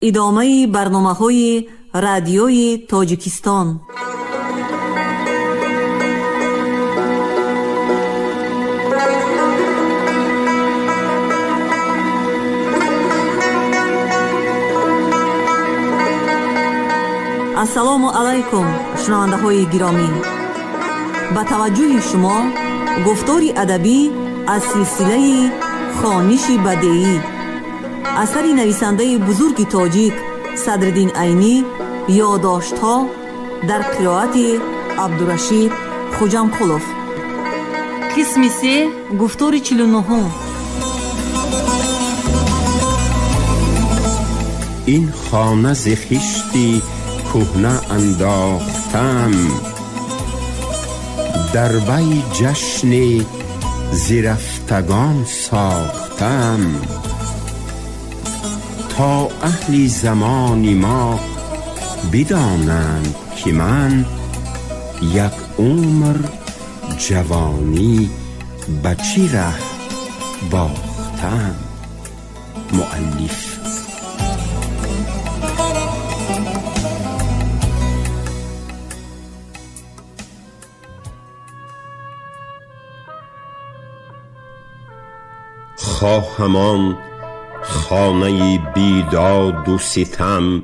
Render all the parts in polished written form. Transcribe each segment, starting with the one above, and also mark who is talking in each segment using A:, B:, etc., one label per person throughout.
A: ادامه برنامه‌های رادیوی تاجیکستان. ассалому алайкум шунавандаҳои гиромӣ, ба таваҷҷӯҳи шумо гуфтори адабӣ аз силсилаи хониши бадеӣ асари нависандаи бузурги тоҷик Садриддин Айнӣ, ёддоштҳо дар қироати Абдурашид Хуҷамқулов. қисми 3, гуфтори 49.
B: این خانه ز خشتی کهنه انداختم، در وی جشن ز رفتگان ساختم، تا اهل زمان ما بدانند که من یک عمر جوانی به چه ره باختم. مؤلف. خواهمان خانه بیداد و ستم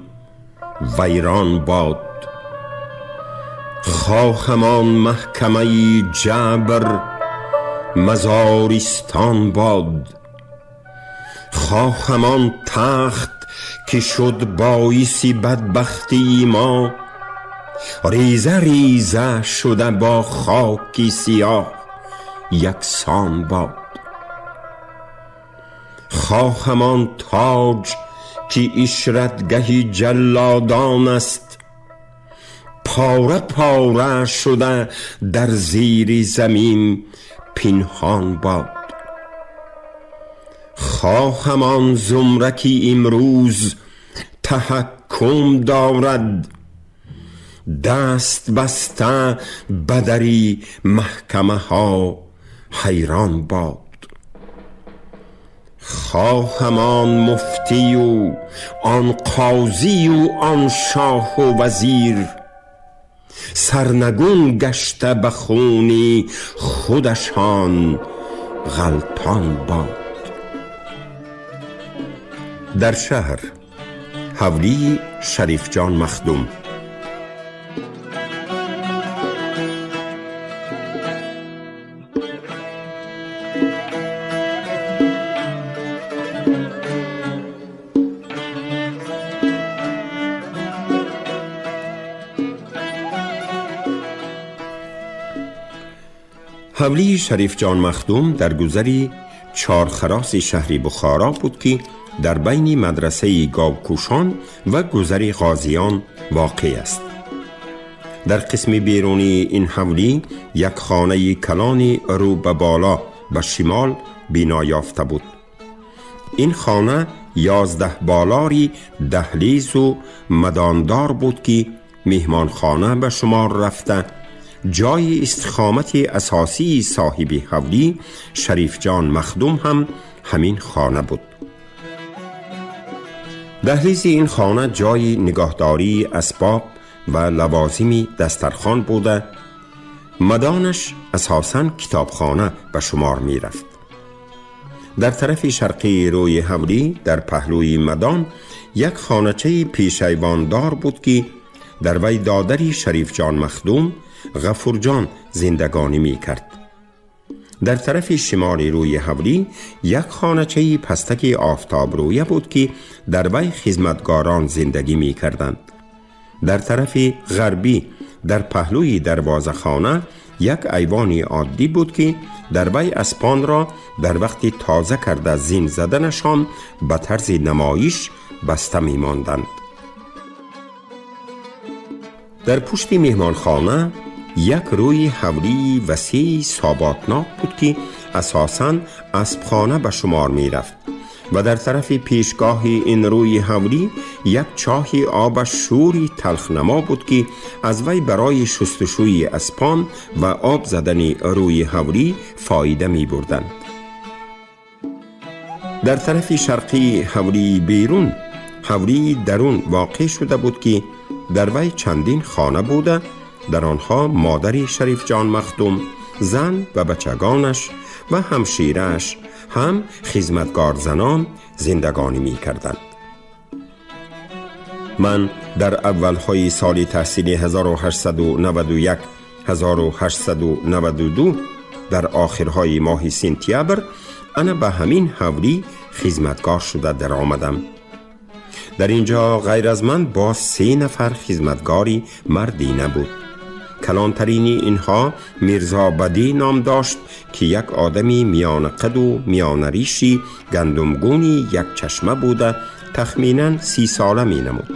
B: ویران باد، خواهمان محکمه جبر مزارستان باد، خواهمان تخت که شد باعث بدبختی ما ریزه ریزه شده با خاک سیاه یکسان باد، خواهمان تاج که عشرتگه جلادان است پاره پاره شده در زیر زمین پنهان باد، خواهمان زمره که امروز تحکم دارد دست بسته به در محکمه ها حیران باد، خواهمان مفتی و آن قاضی و آن شاه و وزیر سرنگون گشته به خون خودشان غلطان باد. در شهر حولی شریف جان مخدوم. حولی شریف جان مخدوم در گذری چارخراس شهر بخارا بود که در بین مدرسه گاوکوشان و گذر غازیان واقع است. در قسم بیرونی این حولی یک خانه کلان رو به بالا به شمال بنا یافته بود. این خانه 11 بالاری دهلیز و مداندار بود که مهمانخانه به شمار رفته جای استقامت اساسی صاحب حولی شریف جان مخدوم هم همین خانه بود. دهلیز این خانه جای نگهداری اسباب و لوازم دسترخوان بوده، مدانش اساساً کتابخانه به شمار می رفت. در طرف شرقی روی حولی در پهلوی مدان یک خانچه پیشیواندار بود که در وی دادری شریف جان مخدوم غفور جان زندگانی می کرد. در طرف شمالی روی حولی یک خانچه پستک آفتاب رویه بود که در وی خدمتگاران زندگی می کردند. در طرف غربی در پهلوی دروازه خانه یک ایوان عادی بود که در وی اسبان را در وقت تازه کرده زین زدنشان به طرز نمایش بسته می ماندند. در پشت مهمانخانه یک روی حولی وسیع ثاباتناک بود که اساساً اسبخانه به شمار می رفت و در طرف پیشگاه این روی حولی یک چاه آب شوری تلخنما بود که از وی برای شستشوی اسبان و آب زدن روی حولی فایده می بردند. در طرف شرقی حولی بیرون حوری درون واقع شده بود که در وی چندین خانه بوده، در آنها مادری شریف جان مخدوم، زن و بچگانش و همشیرش هم خدمتگار زنان زندگانی می کردند. من در اولهای سال تحصیلی 1891 1892 در آخرهای ماه سپتامبر انا به همین حولی خدمتگار شده در آمدم. در اینجا غیر از من با 3 نفر خدمتگاری مردی نبود. کلانترینی اینها میرزا بدی نام داشت که یک آدمی میان قد و میان ریشی گندمگونی یک چشمه بوده، تخمیناً 30 ساله می نمود.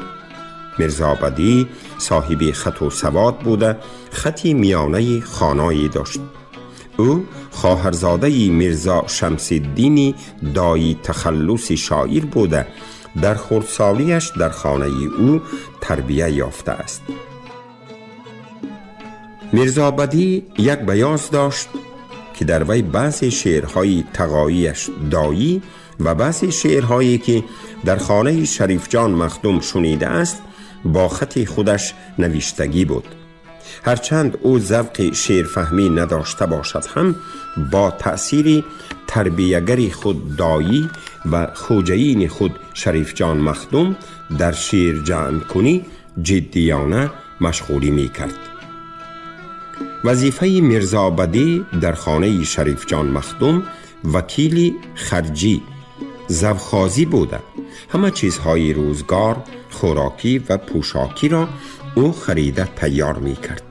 B: میرزا بدی صاحب خط و سواد بوده، خطی میانه خانایی داشت. او خواهرزاده میرزا شمس الدینی دایی تخلصی شاعر بوده، در خردسالیش در خانه او تربیه یافته است. میرزا بدی یک بیاض داشت که در وی بعضی شعرهای تقاییش دایی و بعضی شعرهایی که در خانه شریف جان مخدوم شنیده است با خط خودش نوشتگی بود. هرچند او ذوق شعر فهمی نداشته باشد هم با تأثیر تربیه‌گر خود دایی و خوجین خود شریف جان مخدوم در شعر جمع کنی جدیانه مشغولی می کرد. وظیفه میرزا بدی در خانه شریف جان مخدوم وکیلی خرجی زوخازی بوده. همه چیزهای روزگار، خوراکی و پوشاکی را او خریده تیار می کرد.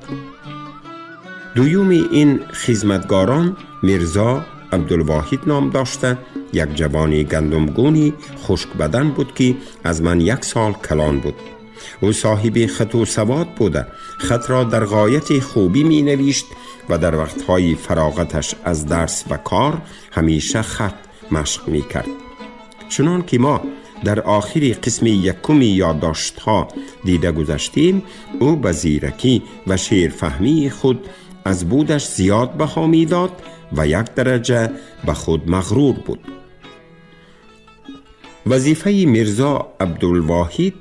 B: دوم این خدمتگاران میرزا عبدالواحد نام داشته، یک جوانی گندمگونی خشک بدن بود که از من 1 سال کلان بود. او صاحب خط و سواد بوده، خط را در غایت خوبی می نوشت و در وقتهای فراغتش از درس و کار همیشه خط مشق می کرد. چنان که ما در آخر قسم 1 یادداشت‌ها دیده گذاشتیم، او به زیرکی و شعر فهمی خود از بودش زیاد بها می داد و 1 درجه به خود مغرور بود. وظیفه میرزا عبدالواحد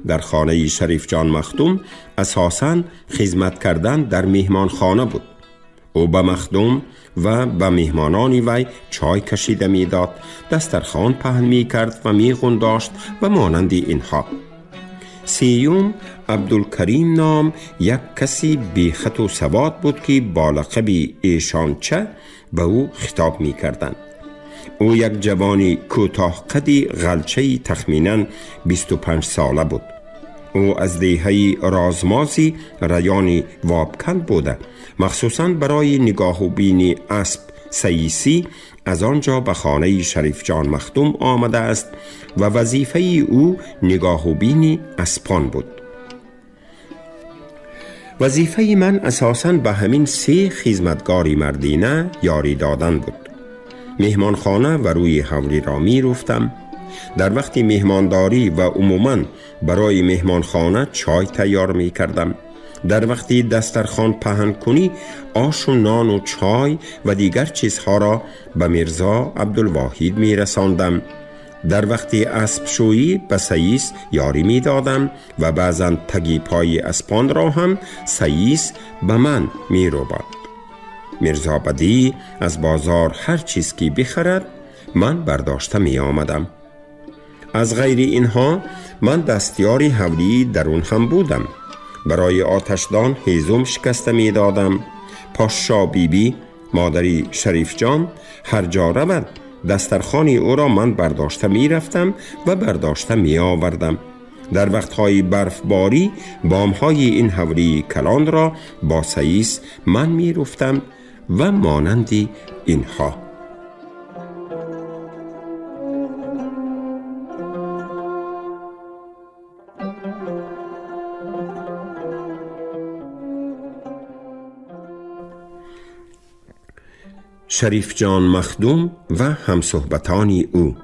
B: در خانه شریف جان مخدوم اساساً خدمت کردن در مهمانخانه بود. او به مخدوم و به مهمانان وی چای کشیده می داد، دسترخوان پهن می کرد و می غنداشت و مانند اینها. سیوم عبدالکریم نام یک کسی بی خط و سواد بود که با لقب ایشانچه به او خطاب می کردند. او یک جوانی کوتاه قدی غلچه تخمیناً 25 ساله بود. او از دیهه رازمازی ریان وابکند بوده، مخصوصاً برای نگاه و بینی اسب سییسی از آنجا به خانه شریف جان مخدوم آمده است و وظیفه او نگاه و بینی اسبان بود. وظیفه من اساساً به همین 3 خدمتگاری مردینه یاری دادن بود. مهمانخانه و روی حولی را می رفتم. در وقت مهمانداری و عموماً برای مهمانخانه چای تیار می کردم. در وقتی دسترخوان پهن کنی آش و نان و چای و دیگر چیزها را به میرزا عبدالواحد می رساندم. در وقتی اسب شویی به سییس یاری می دادم و بعضاً تگی پای اسپان را هم سییس به من می رو بود. میرزا بدی از بازار هر چیز که بخرد من برداشته می آمدم. از غیر اینها من دستیاری حولی درون هم بودم. برای آتشدان هیزم شکسته می دادم. پاشا بیبی مادری شریف جان هر جا رود دسترخوان او را من برداشته می رفتم و برداشته می آوردم. در وقتهای برفباری بامهای این حولی کلان را با سییس من می رفتم و مانندی اینها. شریف جان مخدوم و همصحبتان او.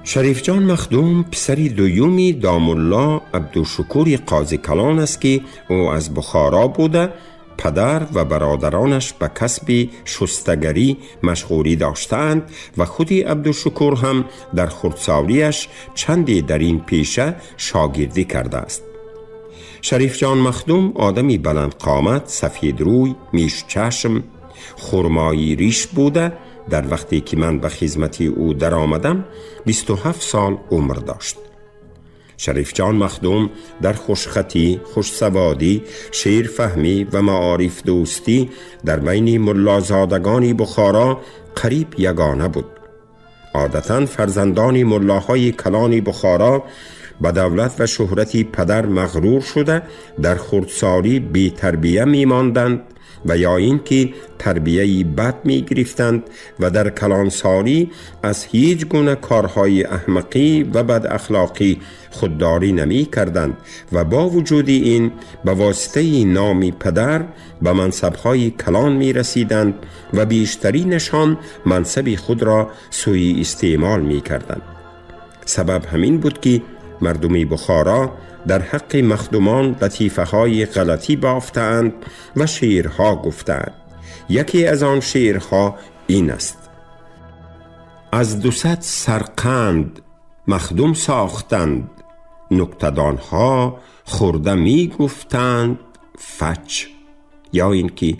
B: شریف جان مخدوم پسری دویومی دامالله عبدالشکور قاضی کلان است که او از بخارا بوده. پدر و برادرانش به کسب شستگری مشغولی داشتند و خودی عبدالشکور هم در خردسالیش چندی در این پیشه شاگردی کرده است. شریف جان مخدوم آدمی بلند قامت، سفید روی، میش چشم، خرمایی ریش بوده. در وقتی که من به خدمتی او در آمدم 27 سال عمر داشت. شریف جان مخدوم در خوشخطی، خوشسوادی، شعر فهمی و معارف دوستی در بین ملازادگان بخارا قریب یگانه بود. عادتاً فرزندان ملاهای کلان بخارا با دولت و شهرتی پدر مغرور شده در خردسالی بی تربیه می ماندند و یا اینکه تربیه‌ای بد می گرفتند و در کلانسالی از هیچ گونه کارهای احمقی و بد اخلاقی خودداری نمی کردند و با وجود این به واسطه نام پدر به منصبهای کلان می رسیدند و بیشترینشان منصب خود را سوء استعمال می کردند. سبب همین بود که مردمی بخارا در حق مخدومان لطیفه های غلطی بافتند و شعرها گفتند. یکی از آن شعرها این است: از 200 سرقند مخدوم ساختند، نکتدانها خورده می گفتند فچ. یا این که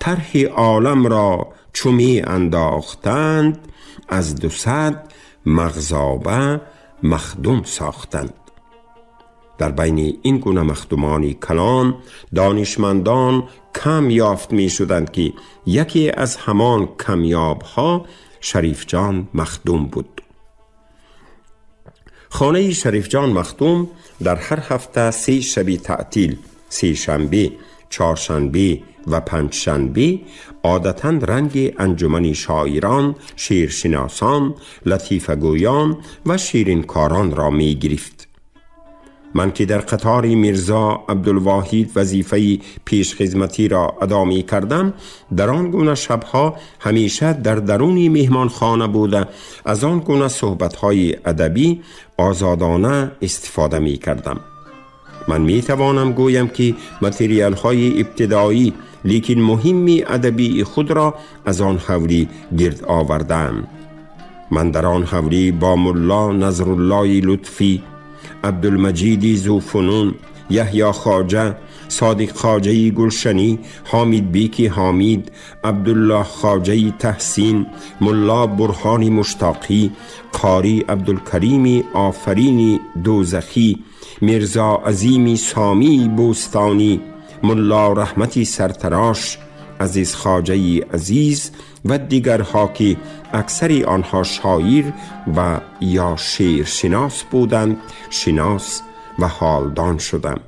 B: طرح عالم را چو می انداختند، از 200 مغزابه مخدوم ساختند. در بین این گونه مخدومان کلان دانشمندان کم یافت می شدند که یکی از همان کمیاب ها شریف جان مخدوم بود. خانه شریف جان مخدوم در هر هفته 3 شب تعطیل، 3 شنبه، 4 شنبه و 5 شنبه عادتاً رنگ انجمن شاعران، شعرشناسان، لطیفه گویان و شیرینکاران را می گرفت. من که در قطار میرزا عبدالواحد وظیفه پیش خدمتی را ادا می کردم، در آن گونه شبها همیشه در درون مهمان خانه بوده از آن گونه صحبت‌های ادبی آزادانه استفاده می کردم. من می توانم گویم که متریال های ابتدایی لیکن مهمی ادبی خود را از آن حولی گرد آوردم. من در آن حولی با ملا نظرالله لطفی، عبدالمجید ذوفنون، یحیی خواجه، صادق خواجه گلشنی، حامد بیک حامید، عبدالله خواجه تحسین، ملا برهان مشتاقی، قاری عبدالکریم آفرین دوزخی، میرزا عظیم سامی بوستانی، ملا رحمتی سرتراش، عزیز خواجه عزیز و دیگرها که اکثر آنها شاعر و یا شعر شناس بودند شناس و حالدان شدم.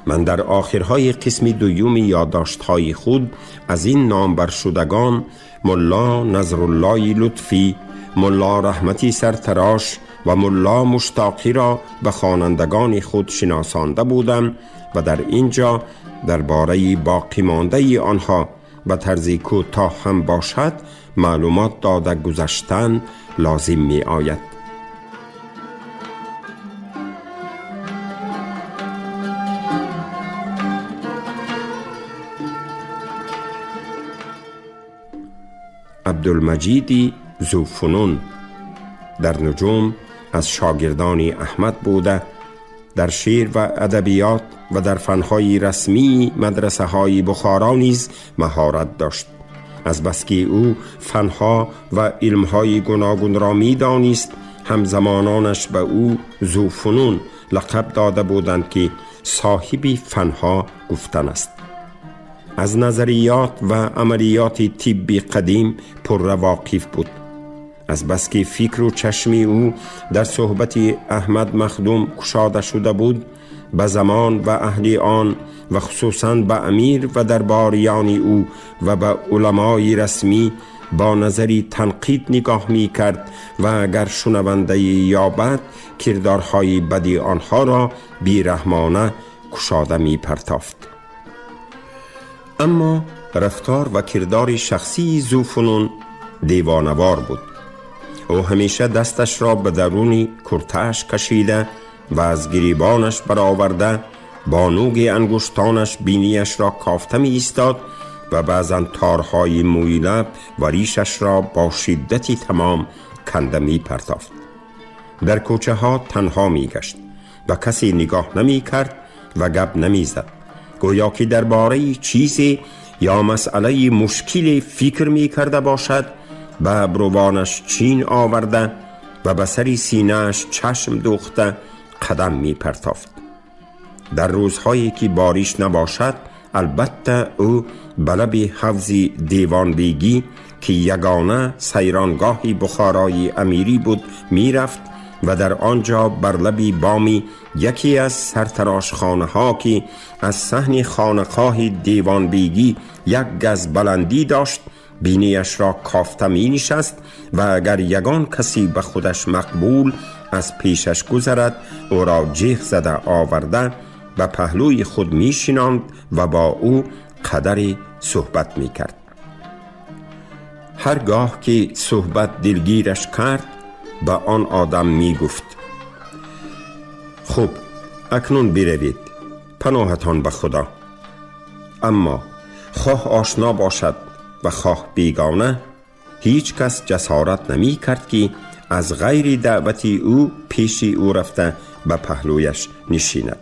B: من در آخرهای قسم دوم یادداشت‌های خود از این نامبر شدگان ملا نظرالله لطفی، ملا رحمتی سرتراش و ملا مشتاقی را به خوانندگان خود شناسانده بودم و در اینجا درباره باقی مانده آنها به طرز کوتاه هم باشد معلومات داده گذشتن لازم می آید. عبدالمجید ذوفنون در نجوم از شاگردان احمد بوده. در شعر و ادبیات و در فنهای رسمی مدرسه های بخارا نیز مهارت داشت. از بس که او فنها و علمهای گوناگون را می دانست، همزمانانش به او ذوفنون لقب داده بودند که صاحب فنها گفتن است. از نظریات و عملیات طب قدیم پر واقف بود. از بس که فکر و چشمی او در صحبت احمد مخدوم گشاده شده بود، به زمان و اهل آن و خصوصاً به امیر و درباریان او و به علمای رسمی با نظری تنقید نگاه می کرد و اگر شنونده یابد کردارهای بدی آنها را بیرحمانه گشاده می پرتافت. اما رفتار و کردار شخصی ذوفنون دیوانوار بود. او همیشه دستش را به درون کرته‌اش کشیده و از گریبانش برآورده با نوک انگشتانش بینیش را کافته می ایستاد و بعضاً تارهای موی لب و ریشش را با شدتی تمام کنده می پرتافت. در کوچه ها تنها می گشت و کسی نگاه نمی کرد و گپ نمی زد، گویا که درباره چیزی یا مسئله مشکلی فکر می کرده باشد. به ابروانش چین آورده و به سر سینه‌اش چشم دوخته قدم می پرتافت. در روزهایی که باریش نباشد البته او به لب حوض دیوان بیگی که یگانه سیرانگاهی بخارای امیری بود می رفت و در آنجا بر لب بامی یکی از سرتراش خانه ها که از صحن خانقاه دیوان بیگی یک گز بلندی داشت بینیش را کافته می نشست و اگر یگان کسی به خودش مقبول از پیشش گذرد او را جیغ زده آورده و پهلوی خود می شناند و با او قدری صحبت می کرد. هرگاه که صحبت دلگیرش کرد به آن آدم می گفت: خوب، اکنون بروید، پناهتان به خدا. اما خواه آشنا باشد و خواه بیگانه، هیچ کس جسارت نمی کرد که از غیر دعوتی او پیش او رفته به پهلویش نشیند.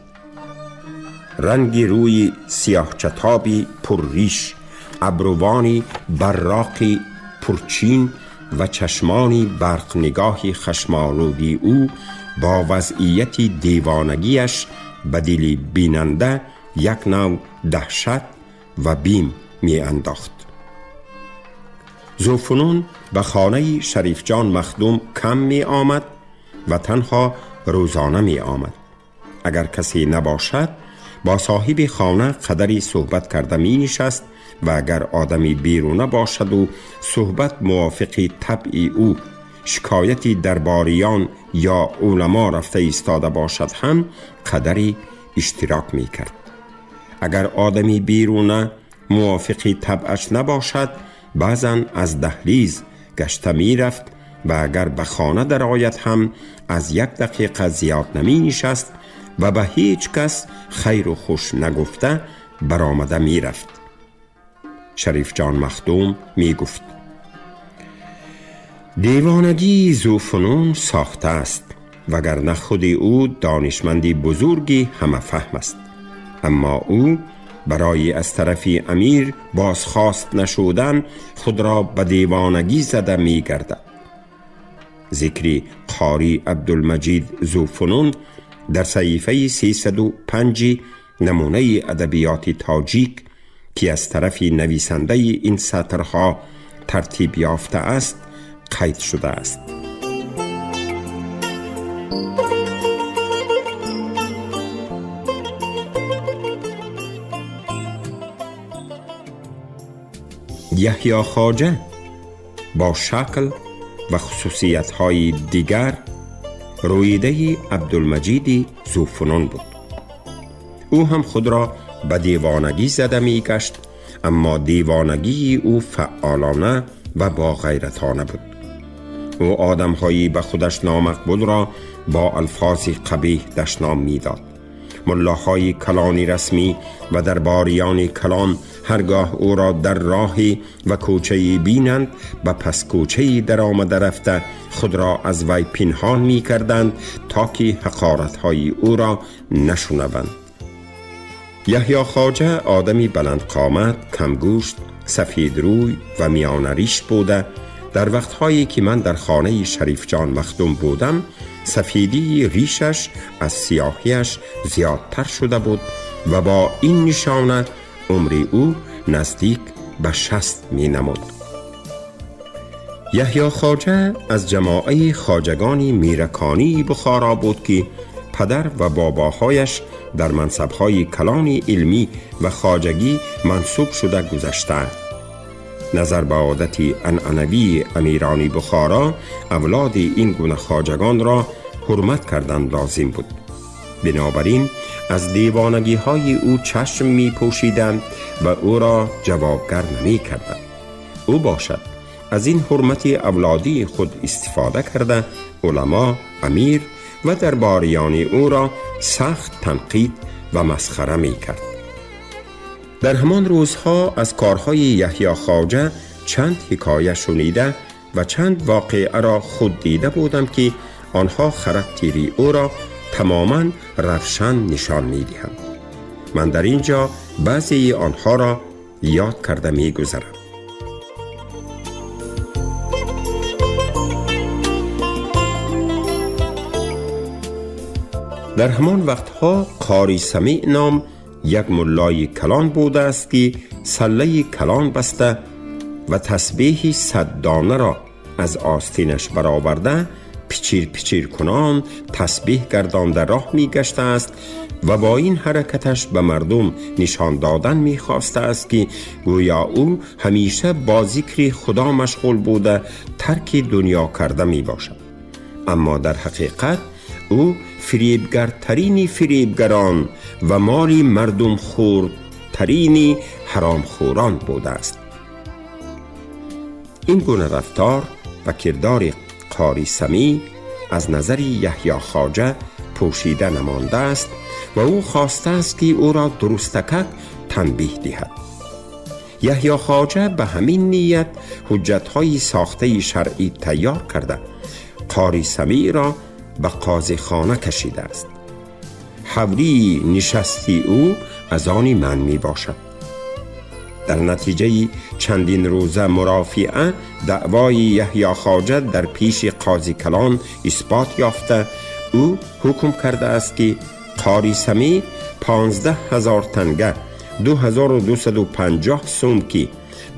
B: رنگ روی سیاه چتابی پر ریش، ابروانی براقی پرچین و چشمانی برق نگاهی خشمالودی او با وضعیت دیوانگیش به دل بیننده یک نوع دهشت و بیم می انداخت. ذوفنون به خانه شریف جان مخدوم کم می آمد و تنها روزانه می آمد. اگر کسی نباشد با صاحب خانه قدری صحبت کرده می نشست و اگر آدمی بیرونه باشد و صحبت موافق طبع او شکایتی درباریان یا علما رفته ایستاده باشد هم قدری اشتراک می کرد. اگر آدمی بیرونه موافق طبعش نباشد بعضاً از دهلیز گشته می رفت و اگر به خانه در آید هم از 1 دقیقه زیاد نمی نشست و به هیچ کس خیر و خوش نگفته برآمده می رفت. شریف جان مخدوم می گفت: دیوانگی ذوفنون ساخته است وگرنه خود او دانشمندی بزرگی همه فهم است، اما او برای از طرف امیر بازخواست نشدن خود را به دیوانگی زده می گردد. ذکری قاری عبدالمجید ذوفنون در صحیفه 305 نمونه ادبیات تاجیک که از طرف نویسنده این سطرها ترتیب یافته است قید شده است: یحیی خواجه با شکل و خصوصیت‌های دیگر رویده عبدالمجید ذوفنون بود. او هم خود را به دیوانگی زده می گشت، اما دیوانگی او فعالانه و با غیرتانه بود. او آدم‌هایی به خودش نامقبول را با الفاظ قبیح دشنام می داد. ملاهای کلانی رسمی و درباریان کلان هرگاه او را در راهی و کوچه‌ای بینند و پس کوچه‌ای در آمده رفته خود را از وی پنهان می کردند تا که حقارت‌های او را نشنوند. یحیی خواجه آدمی بلند قامت، کمگوشت، سفید روی و میانه ریش بوده. در وقتهایی که من در خانه شریف جان مخدوم بودم سفیدی ریشش از سیاهیش زیادتر شده بود و با این نشانه عمر او نزدیک به 60 می نمود. یحیی خواجه از جماعه خواجگان میرکانی بخارا بود که پدر و باباهایش در منصب‌های کلان علمی و خواجگی منصوب شده گذشته. نظر به عادت عنعنوی امیران بخارا اولاد این گونه خواجگان را حرمت کردن لازم بود. بنابراین از دیوانگی های او چشم می پوشیدند و او را جوابگر نمی کردند. او باشد از این حرمت اولادی خود استفاده کرده علما، امیر و درباریان او را سخت تنقید و مسخره می کرد. در همان روزها از کارهای یحیی خواجه چند حکایه شنیده و چند واقعه را خود دیده بودم که آنها خراکتری او را تماما روشن نشان می دهند. من در اینجا بعضی آنها را یاد کرده می گذرم. در همان وقتها قاری سمیع نام یک ملای کلان بوده است که سله کلان بسته و تسبیح 100 دانه را از آستینش برآورده پیچیر پیچیر کنان تسبیح گردانده راه می گشته است و با این حرکتش به مردم نشان دادن می خواسته است که گویا او همیشه با ذکر خدا مشغول بوده ترک دنیا کرده می باشد. اما در حقیقت او فریبگرترین فریبگران و مال مردم خورترین حرام خوران بوده است. این گونه رفتار و کردار قاری سمیع از نظر یحیی خواجه پوشیده نمانده است و او خواسته است که او را درستک تنبیه دهد. یحیی خواجه به همین نیت حجت‌های ساخته شرعی تیار کرده قاری سمیع را به قاضی خانه کشیده است. حولی نشستی او از آن من می باشد. در نتیجه چندین روزه مرافعه دعوای یحیی خواجه در پیش قاضی کلان اثبات یافته او حکم کرده است که قاری سمیع 15,000 تنگه 2250 سوم که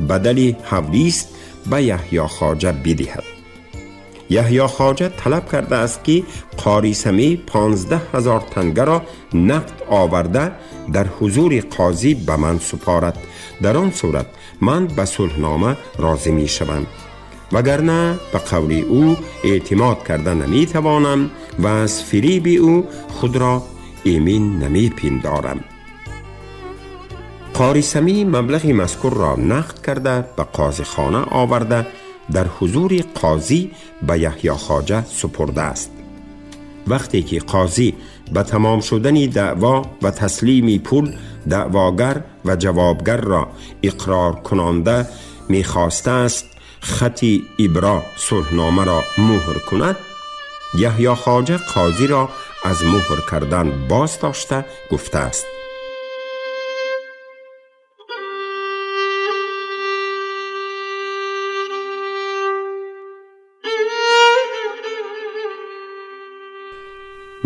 B: بدل حولی است به یحیی خواجه بدهد. یحیی خواجه طلب کرده است که قاری سمیع 15,000 تنگه را نقد آورده در حضور قاضی به من سپارد. در آن صورت من به صلحنامه راضی می شوم، وگرنه به قول او اعتماد کرده نمی توانم و از فریب او خود را ایمن نمی پندارم. قاری سمیع مبلغ مذکور را نقد کرده به قاضی خانه آورده در حضور قاضی به یحیی خواجه سپرده است. وقتی که قاضی به تمام شدن دعوا و تسلیم پول دعواگر و جوابگر را اقرار کننده می‌خواسته است خطی ابرا صلحنامه را مهر کند، یحیی خواجه قاضی را از مهر کردن باز داشته گفته است: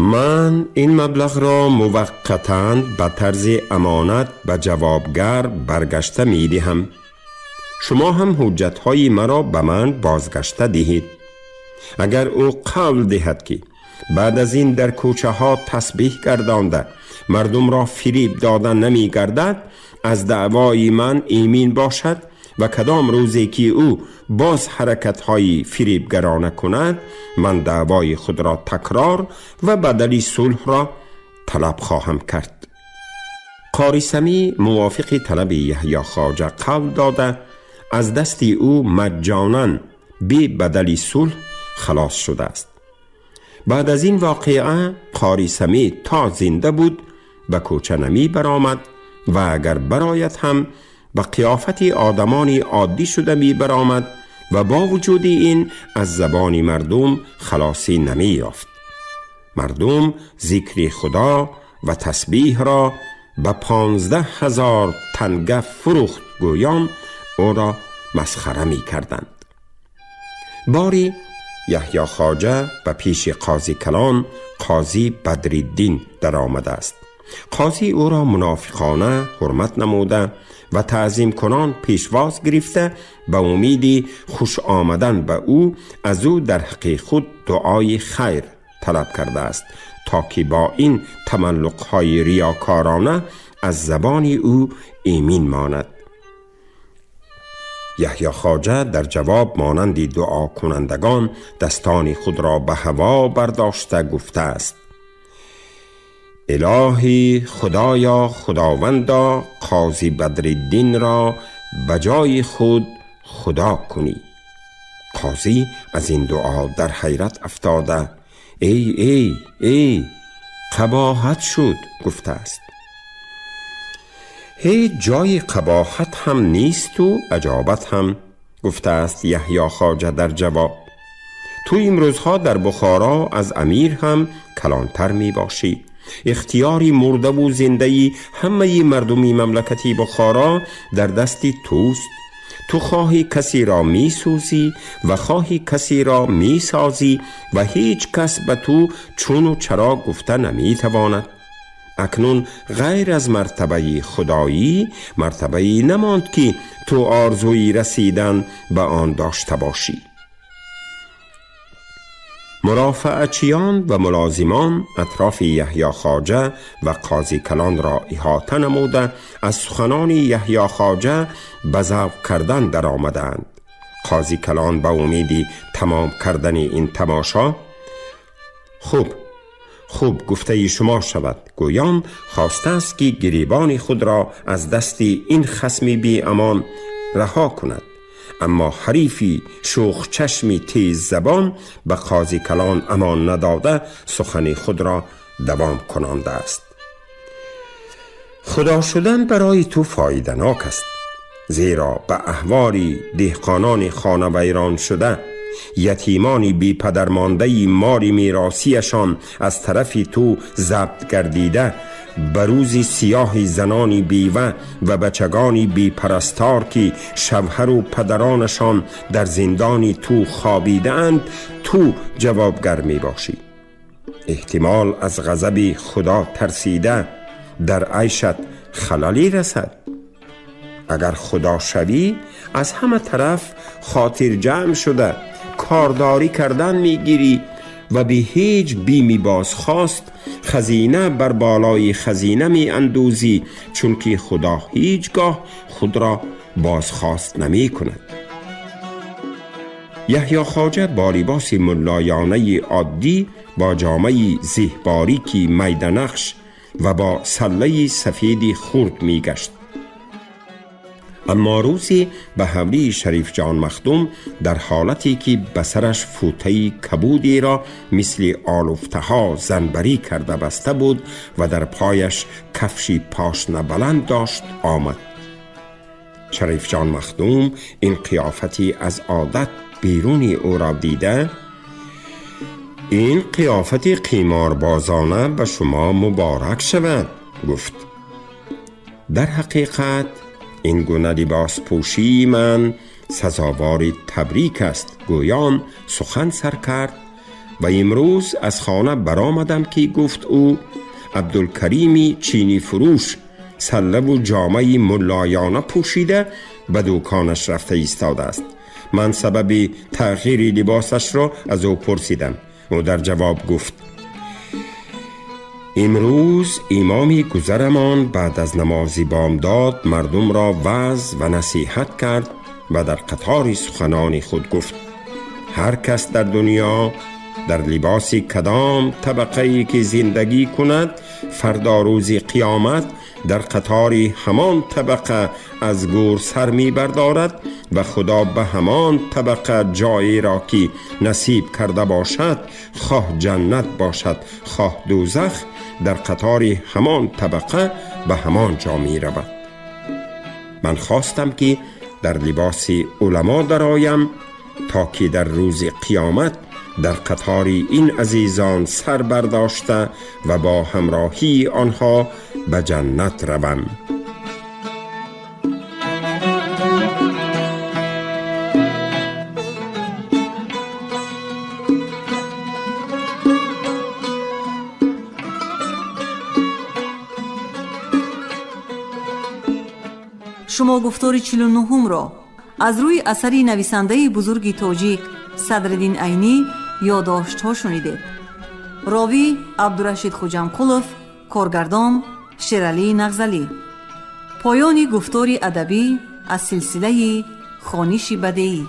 B: من این مبلغ را موقتاً به طرز امانت به جوابگر برگشته می دهم. شما هم حجتهای مرا به من بازگشته دهید. اگر او قول دهد که بعد از این در کوچه ها تسبیح گردانده مردم را فریب دادن نمی گردد، از دعوای من ایمن باشد و کدام روزی که او باز حرکت‌های فریبگرانه کند، من دعوای خود را تکرار و بدلی صلح را طلب خواهم کرد. قاری سمیع موافق طلب یحیی خواجه قول داده از دست او مجانا بی بدلی صلح خلاص شده است. بعد از این واقعه قاری سمیع تا زنده بود به کوچه نمی برآمد و اگر برآید هم به قیافت آدمانی عادی شده می برآمد و با وجود این از زبان مردم خلاصی نمی یافت. مردم ذکر خدا و تسبیح را به 15,000 تنگه فروخت گویان او را مسخره می کردند. باری یحیی خواجه به پیش قاضی کلان قاضی بدرالدین در آمده است. قاضی او را منافقانه حرمت نموده و تعظیم کنان پیشواز گرفته به امید خوش آمدن به او از او در حق خود دعای خیر طلب کرده است تا که با این تملق‌های ریاکارانه از زبان او ایمن ماند. یحیی خواجه در جواب مانند دعا کنندگان دستان خود را به هوا برداشته گفته است: الهی خدایا خداوندا قاضی بدرالدین را به جای خود خدا کنی. قاضی از این دعا در حیرت افتاده ای قباحت شد گفته است. هیچ جای قباحت هم نیست و اجابت هم گفته است یحیی خواجه در جواب. تو این روزها در بخارا از امیر هم کلانتر می باشی. اختیاری مرده و زندهی همه مردمی مملکتی بخارا در دستی توست. تو خواهی کسی را می سوزی و خواهی کسی را می سازی و هیچ کس به تو چون و چرا گفته نمی تواند. اکنون غیر از مرتبه خدایی مرتبه‌ای نماند که تو آرزوی رسیدن به آن داشته باشی. مرافعه‌چیان و ملازمان اطراف یحیی خواجه و قاضی کلان را احاطه نموده از سخنان یحیی خواجه به ذوق کردن در آمدند. قاضی کلان به امیدی تمام کردن این تماشا خوب گفته شما شود، گویان خواسته است که گریبان خود را از دستی این خصمی بی امان رها کند. اما حریفی شوخ چشمی تیز زبان به قاضی کلان امان نداده سخن خود را دوام کنانده است. خدا شدن برای تو فایده ناک است، زیرا به احواری دهقانان خانه ویران شده، یتیمانی بی پدر مانده ماری میراثیشان از طرف تو ضبط گردیده، بروزی سیاه زنانی بیوه و بچگانی بی پرستار که شوهر و پدرانشان در زندانی تو خوابیدند، تو جوابگر می باشی. احتمال از غضب خدا ترسیده در عیشت خللی رسد. اگر خدا شوی از همه طرف خاطر جمع شده کارداری کردن میگیری و به هیچ بیمی بازخواست خزینه بر بالای خزینه می اندوزی، چون که خدا هیچگاه خود را بازخواست نمی کند. یحیی خواجه با لباس ملایانه عادی با جامه زه باریکی میدنقش و با سله سفیدی خرد می گشت. اما روزی به حولی شریف جان مخدوم در حالتی که بسرش فوطه‌ای کبودی را مثل آلوفته ها زنبری کرده بسته بود و در پایش کفشی پاشنه بلند داشت آمد. شریف جان مخدوم این قیافتی از عادت بیرونی او را دیده، این قیافتی قیماربازانه به شما مبارک شود گفت. در حقیقت این گونه لباس پوشی من سزاوار تبریک است، گویان سخن سر کرد و امروز از خانه برآمدم که گفت او عبدالکریمی چینی فروش سله و جامه ملایانه پوشیده به دکانش رفته ایستاده است. من سبب تغییر لباسش را از او پرسیدم. او در جواب گفت امروز امامی گذرمان بعد از نماز بامداد مردم را وعظ و نصیحت کرد و در قطار سخنان خود گفت هر کس در دنیا در لباس کدام طبقه‌ای که زندگی کند، فردا روز قیامت در قطار همان طبقه از گور سر می بردارد و خدا به همان طبقه جایی را که نصیب کرده باشد، خواه جنت باشد خواه دوزخ، در قطار همان طبقه به همان جا می رود. من خواستم که در لباس علما درآیم تا که در روز قیامت در قطار این عزیزان سر برداشته و با همراهی آنها به جنت روم.
A: شما گفتار 49 را از روی اثری نویسنده بزرگ تاجیک صدرالدین عینی یادداشت‌ها شنیدید. راوی عبدالرشید خوجمقلوف، کارگردان شیرعلی نغزلی. پایان گفتار ادبی از سلسله خوانش بدیعی.